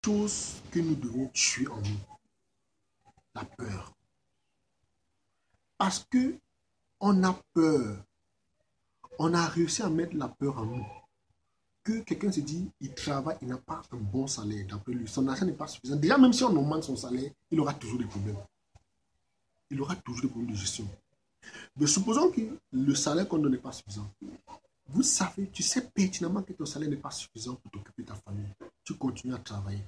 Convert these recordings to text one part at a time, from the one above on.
chose que nous devons tuer en nous, la peur. Parce que on a peur, on a réussi à mettre la peur en nous. Que quelqu'un se dit, il travaille, il n'a pas un bon salaire d'après lui, son argent n'est pas suffisant. Déjà, même si on augmente son salaire, il aura toujours des problèmes. Il aura toujours des problèmes de gestion. Mais supposons que le salaire qu'on donne n'est pas suffisant. Vous savez, tu sais pertinemment que ton salaire n'est pas suffisant pour t'occuper de ta famille. Tu continues à travailler.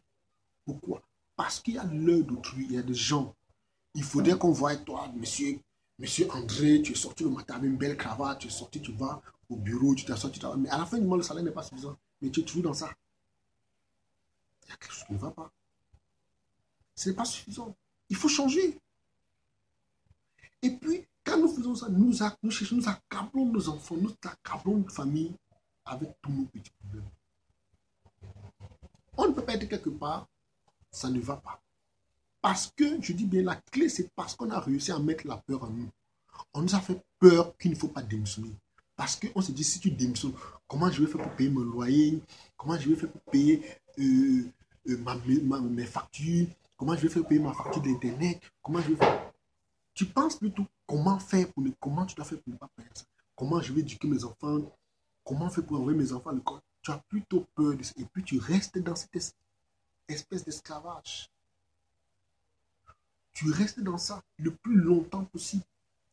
Pourquoi? Parce qu'il y a l'heure d'autrui, il y a des gens. Il faudrait qu'on voie toi, monsieur André, tu es sorti le matin avec une belle cravate, tu es sorti, tu vas au bureau, tu t'assois, tu travailles. Mais à la fin du mois, le salaire n'est pas suffisant. Mais tu es toujours dans ça. Il y a quelque chose qui ne va pas. Ce n'est pas suffisant. Il faut changer. Et puis, quand nous faisons ça, nous accablons nos enfants, nous accablons notre famille avec tous nos petits problèmes. On ne peut pas être quelque part, ça ne va pas. Parce que, je dis bien, la clé, c'est parce qu'on a réussi à mettre la peur en nous. On nous a fait peur qu'il ne faut pas démissionner. Parce qu'on se dit, si tu démissionnes, comment je vais faire pour payer mon loyer? Comment je vais faire pour payer mes factures? Comment je vais faire pour payer ma facture d'Internet? Comment je vais faire? Tu penses plutôt comment tu dois faire pour ne pas payer ça? Comment je vais éduquer mes enfants? Comment faire pour envoyer mes enfants à l'école? Tu as plutôt peur de ça. Et puis tu restes dans cette espèce d'esclavage. Tu restes dans ça le plus longtemps possible.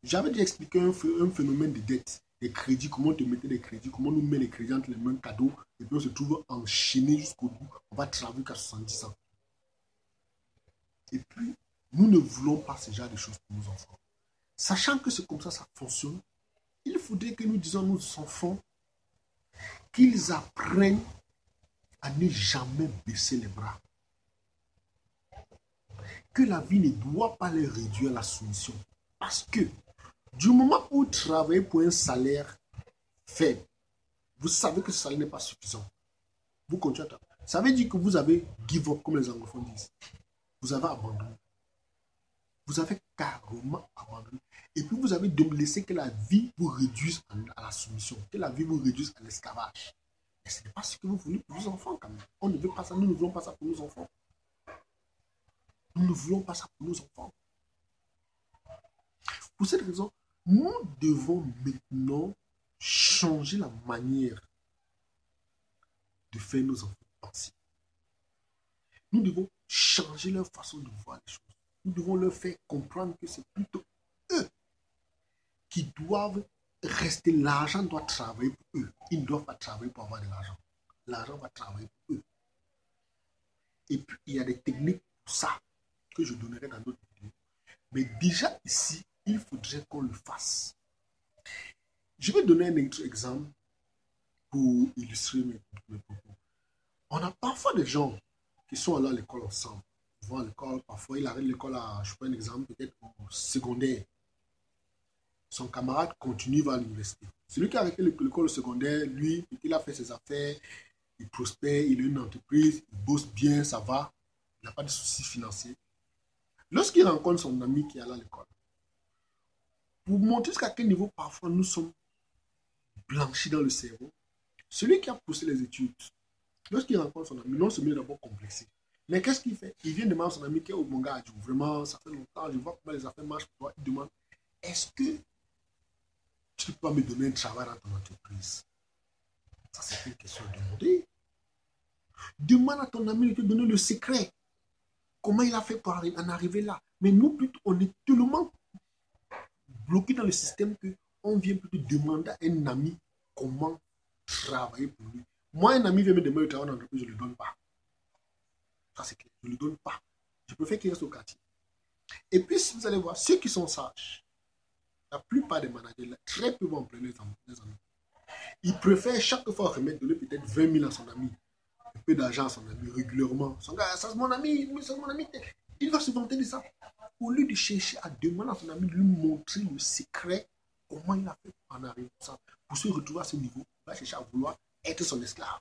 J'avais déjà expliqué un phénomène de dette, des crédits, comment on te mettait des crédits, comment on nous met les crédits entre les mains cadeaux, et puis on se trouve enchaîné jusqu'au bout. On va travailler jusqu'à 70 ans. Et puis, nous ne voulons pas ce genre de choses pour nos enfants. Sachant que c'est comme ça fonctionne, il faudrait que nous disions à nos enfants qu'ils apprennent à ne jamais baisser les bras. Que la vie ne doit pas les réduire à la soumission. Parce que du moment où vous travaillez pour un salaire faible, vous savez que ce salaire n'est pas suffisant. Vous continuez à travailler. Ça veut dire que vous avez give up, comme les anglophones disent. Vous avez abandonné. Vous avez carrément abandonné. Et puis vous avez donc laissé que la vie vous réduise à la soumission, que la vie vous réduise à l'esclavage. Et ce n'est pas ce que vous voulez pour vos enfants quand même. On ne veut pas ça, nous ne voulons pas ça pour nos enfants. Nous ne voulons pas ça pour nos enfants. Pour cette raison, nous devons maintenant changer la manière de faire nos enfants penser. Nous devons changer leur façon de voir les choses. Nous devons leur faire comprendre que c'est plutôt eux qui doivent rester. L'argent doit travailler pour eux. Ils ne doivent pas travailler pour avoir de l'argent. L'argent va travailler pour eux. Et puis, il y a des techniques pour ça que je donnerai dans d'autres vidéos. Mais déjà ici, il faudrait qu'on le fasse. Je vais donner un autre exemple pour illustrer mes propos. On a parfois des gens qui sont allés à l'école ensemble. Ils vont à l'école, parfois il arrête l'école à, je prends un exemple, peut-être au secondaire. Son camarade continue, va à l'université. Celui qui a arrêté l'école secondaire, lui, il a fait ses affaires, il prospère, il a une entreprise, il bosse bien, ça va, il n'a pas de soucis financiers. Lorsqu'il rencontre son ami qui est allé à l'école, pour montrer jusqu'à quel niveau parfois nous sommes blanchis dans le cerveau, celui qui a poussé les études, lorsqu'il rencontre son ami, non seulement il est d'abord complexé, mais qu'est-ce qu'il fait? Il vient demander à son ami qui est au bon gars, vraiment, ça fait longtemps, je vois comment les affaires marchent pour toi. Il demande, est-ce que tu peux me donner un travail dans ton entreprise? Ça, c'est une question à demander. Demande à ton ami de te donner le secret. Comment il a fait pour en arriver là? Mais nous, plutôt, on est tellement bloqué dans le système qu'on vient plutôt demander à un ami comment travailler pour lui. Moi, un ami vient me demander de travailler dans l'entreprise, je ne le donne pas. Ça, c'est clair. Je ne le donne pas. Je préfère qu'il reste au quartier. Et puis, si vous allez voir, ceux qui sont sages, la plupart des managers, là, très peu vont en prendre les amis. Ils préfèrent chaque fois remettre, donner peut-être 20 000 à son ami, un peu d'argent à son ami régulièrement. Son gars, ça c'est mon ami, c'est mon ami. Il va se vanter de ça. Au lieu de chercher à demander à son ami de lui montrer le secret, comment il a fait pour en arriver à ça, pour se retrouver à ce niveau, il va chercher à vouloir être son esclave.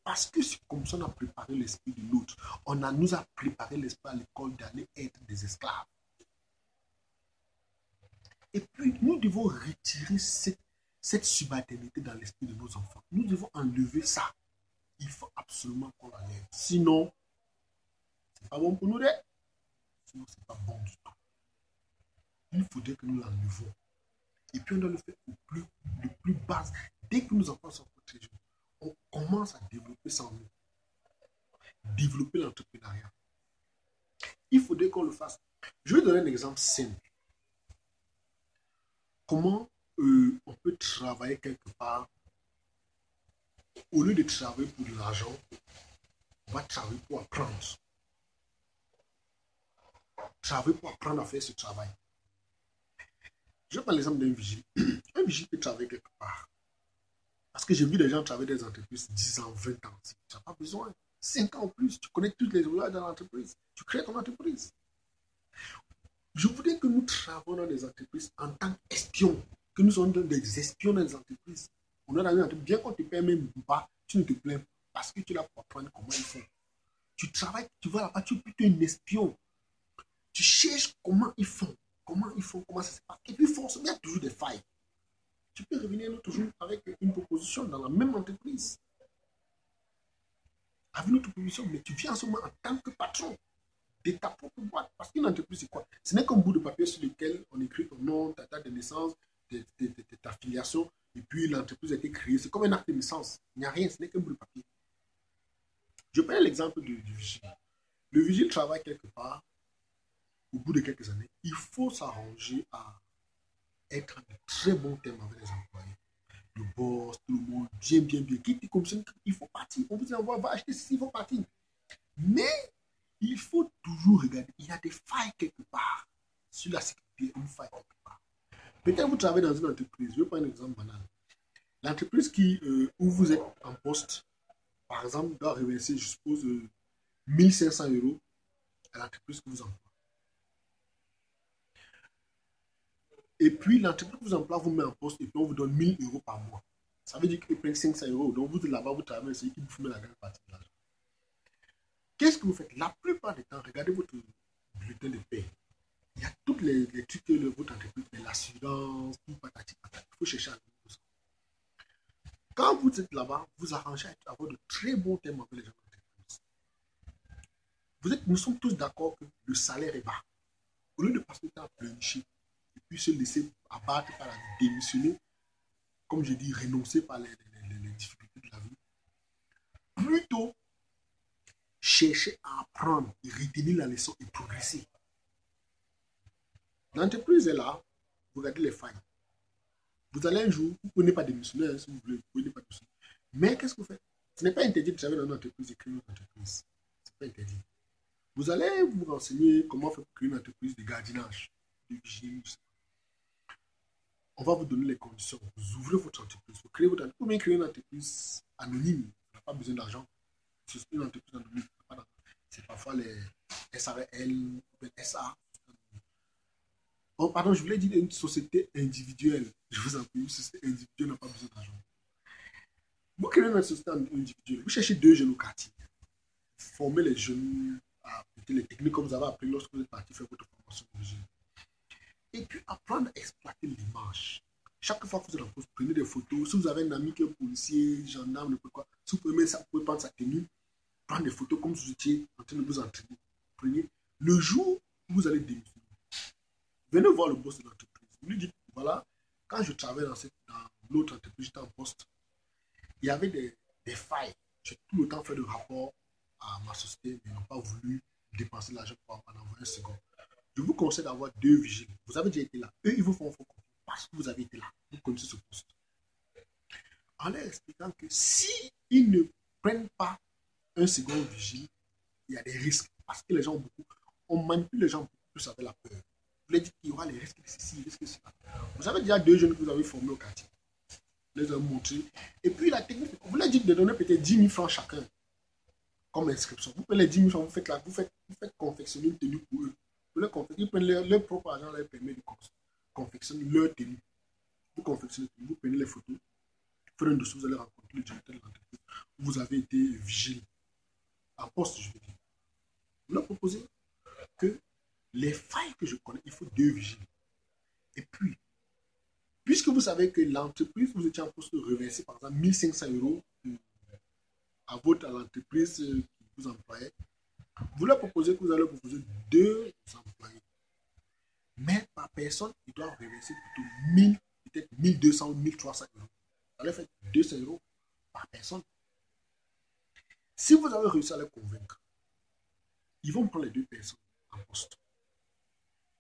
Parce que c'est comme ça qu'on a préparé l'esprit de l'autre. Nous a préparé l'esprit à l'école d'aller être des esclaves. Et puis, nous devons retirer cette subalternité dans l'esprit de nos enfants. Nous devons enlever ça. Il faut absolument qu'on l'enlève. Sinon, pas bon pour nous, sinon c'est pas bon du tout. Il faudrait que nous l'enlevons. Et puis on doit le faire le plus bas. Dès que nos enfants sont protégés, on commence à développer ça en nous. Développer l'entrepreneuriat. Il faudrait qu'on le fasse. Je vais donner un exemple simple. Comment on peut travailler quelque part. Au lieu de travailler pour de l'argent, on va travailler pour apprendre. Travailler pour apprendre à faire ce travail. Je prends l'exemple d'un vigile. Un vigile peut travailler quelque part. Parce que j'ai vu des gens travailler dans des entreprises 10 ans, 20 ans. Tu n'as pas besoin. 5 ans en plus, tu connais toutes les rouages dans l'entreprise. Tu crées ton entreprise. Je voudrais que nous travaillions dans des entreprises en tant qu'espions. Que nous soyons des espions dans les entreprises. On a dans une entreprise, bien qu'on te paie même pas, tu ne te plains pas. Parce que tu es là pour apprendre comment ils font. Tu travailles, tu vas là-bas, tu es plutôt un espion. Tu cherches comment ils font. Comment ça se passe. Et puis forcément, il y a toujours des failles. Tu peux revenir toujours avec une proposition dans la même entreprise. Avec une autre proposition, mais tu viens en ce moment en tant que patron de ta propre boîte. Parce qu'une entreprise, c'est quoi? Ce n'est qu'un bout de papier sur lequel on écrit ton nom, ta date de naissance, ta filiation, et puis l'entreprise a été créée. C'est comme un acte de naissance. Il n'y a rien, ce n'est qu'un bout de papier. Je prends l'exemple du vigile. Le vigile travaille quelque part. Au bout de quelques années, il faut s'arranger à être en de très bons termes avec les employés. Le boss, tout le monde, bien. Qui te commissionne, il faut partir. On vous envoie, va acheter ceci, il faut partir. Mais il faut toujours regarder. Il y a des failles quelque part. Sur la sécurité, une faille quelque part. Peut-être vous travaillez dans une entreprise. Je vais prendre un exemple banal. L'entreprise où vous êtes en poste, par exemple, doit reverser, je suppose, 1500 € à l'entreprise que vous employez. Et puis, l'entreprise que vous employez vous met en poste et puis on vous donne 1000 € par mois. Ça veut dire qu'ils prennent 500 €. Donc, vous êtes là-bas, vous travaillez, c'est qui vous fume la grande partie de l'argent. Qu'est-ce que vous faites? La plupart du temps, regardez votre bulletin de paie. Il y a toutes les trucs que votre entreprise fait, l'assurance, tout patati patati. Il faut chercher à tout ça. Quand vous êtes là-bas, vous arrangez à avoir de très bons termes avec les gens de l'entreprise. Nous sommes tous d'accord que le salaire est bas. Au lieu de passer le temps à pleurnicher, et puis se laisser abattre par la démissionner, comme je dis, renoncer par les difficultés de la vie, plutôt chercher à apprendre et retenir la leçon et progresser. L'entreprise est là, vous regardez les failles. Vous allez un jour, vous ne pouvez pas démissionner si vous voulez, vous ne pouvez pas démissionner. Mais qu'est-ce que vous faites? Ce n'est pas interdit de travailler dans une entreprise et créer une entreprise. Ce n'est pas interdit. Vous allez vous renseigner comment faire pour créer une entreprise de gardiennage, de vigile. On va vous donner les conditions. Vous ouvrez votre entreprise, vous créez votre entreprise. Vous pouvez créer une entreprise anonyme. Vous n'avez pas besoin d'argent. C'est une entreprise anonyme. C'est parfois les SARL, SA. Oh, pardon, je voulais dire une société individuelle. Je vous en prie, une société individuelle n'a pas besoin d'argent. Vous créez une société individuelle. Vous cherchez 2 jeunes au quartier. Formez les jeunes à les techniques comme vous avez appris lorsque vous êtes parti faire votre formation de jeunes. Et puis apprendre à exploiter l'image. Chaque fois que vous êtes en poste, prenez des photos. Si vous avez un ami qui est policier, gendarme, n'importe quoi, si vous pouvez, vous pouvez prendre sa tenue, prendre des photos comme si vous étiez en train de vous entraîner. Prenez le jour où vous allez démissionner. Venez voir le boss de l'entreprise. Vous lui dites, voilà, quand je travaillais dans l'autre entreprise, j'étais en poste, il y avait des failles. J'ai tout le temps fait de rapport à ma société, mais ils n'ont pas voulu dépenser l'argent pour en envoyer un second. Je vous conseille d'avoir 2 vigiles. Vous avez déjà été là. Eux, ils vous font confiance parce que vous avez été là. Vous connaissez ce poste. En leur expliquant que s'ils ne prennent pas un second vigile, il y a des risques. Parce que les gens ont beaucoup. On manipule les gens beaucoup plus avec la peur. Vous leur dites qu'il y aura les risques de ceci, les risques de cela. Vous avez déjà 2 jeunes que vous avez formés au quartier. Vous les avez montrés. Et puis la technique, vous leur dites de donner peut-être 10 000 francs chacun comme inscription. Vous prenez les 10 000 francs, vous faites confectionner une tenue pour eux. Ils prennent leur propre argent, leur permet de confectionner leur tenue. Vous confectionnez, vous prenez les photos. Vous faites un dossier, vous allez rencontrer le directeur de l'entreprise. Vous avez été vigile. En poste, je veux dire. Vous leur proposez que les failles que je connais, il faut 2 vigiles. Et puis, puisque vous savez que l'entreprise, vous étiez en poste de reverser, par exemple, 1500 € à l'entreprise qui vous employait, Vous leur proposez que vous allez leur proposer 2 employés. Mais par personne, ils doivent reverser plutôt 1000, peut-être 1200 ou 1300 euros. Ça leur fait 200 euros par personne. Si vous avez réussi à les convaincre, ils vont prendre les 2 personnes en poste.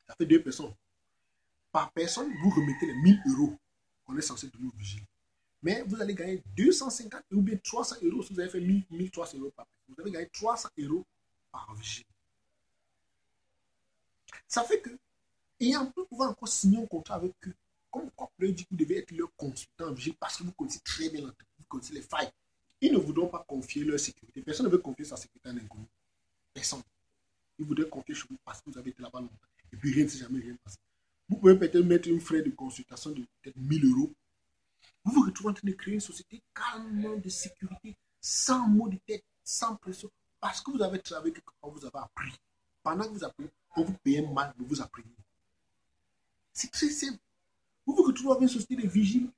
Ça fait 2 personnes. Par personne, vous remettez les 1000 euros qu'on est censé donner au vigile. Mais vous allez gagner 250 ou bien 300 euros si vous avez fait 1300 euros par personne. Vous avez gagné 300 euros par vigile. Ça fait que, et en plus, vous pouvez encore signer un contrat avec eux. Comme quoi, vous leur dites que vous devez être leur consultant en vigile parce que vous connaissez très bien l'entreprise, vous connaissez les failles. Ils ne voudront pas confier leur sécurité. Personne ne veut confier sa sécurité à un inconnu. Personne. Ils voudraient confier chez vous parce que vous avez été là-bas longtemps. Et puis rien ne s'est jamais rien passé. Vous pouvez peut-être mettre un frais de consultation de peut-être 1000 euros. Vous vous retrouvez en train de créer une société calmement de sécurité, sans maux de tête, sans pression, parce que vous avez travaillé quelque part, vous avez appris. Pendant que vous apprenez, on vous paye mal, mais vous apprenez. C'est très simple. Vous vous retrouvez avec une société de vigile,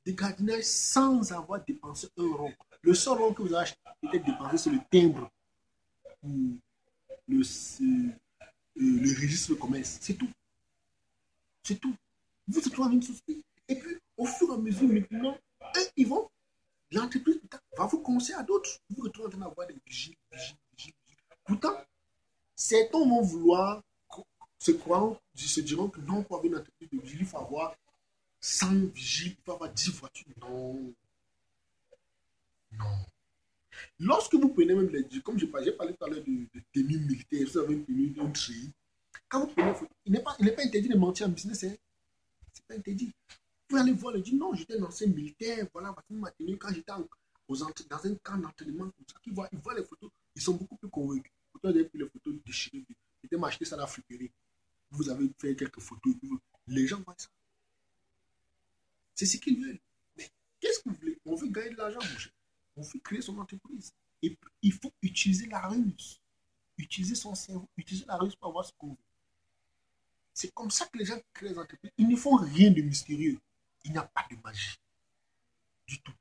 de gardiennage, sans avoir dépensé un rond. Le seul rond que vous avez peut-être dépensé, c'est le timbre ou le registre de commerce. C'est tout. C'est tout. Vous vous retrouvez avec une société. Et puis, au fur et à mesure, maintenant, ils vont, l'entreprise va vous conseiller à d'autres. Vous vous retrouvez en train d'avoir des vigiles. Pourtant, certains vont vouloir se diront que non, pour avoir une entreprise de vigile, il faut avoir 100 vigiles, il faut avoir 10 voitures. Non. Non. Lorsque vous prenez même les, comme j'ai parlé tout à l'heure de tenue militaire, vous avez une tenue d'un tri. Quand vous prenez une photo, il n'est pas interdit de mentir en business. Hein. C'est pas interdit. Vous pouvez aller voir et dire non, j'étais un ancien militaire, voilà, ma tenue quand j'étais dans un camp d'entraînement comme ça. Ils voient les photos, ils sont beaucoup plus convaincus. Pourtant, vous avez pris les photos déchirées. J'étais m'acheter ça à la friperie. Vous avez fait quelques photos. Les gens voient ça. C'est ce qu'ils veulent. Mais qu'est-ce que vous voulez? On veut gagner de l'argent, mon cher. On veut créer son entreprise. Et il faut utiliser la ruse. Utiliser son cerveau. Utiliser la ruse pour avoir ce qu'on veut. C'est comme ça que les gens créent des entreprises. Ils ne font rien de mystérieux. Il n'y a pas de magie. Du tout.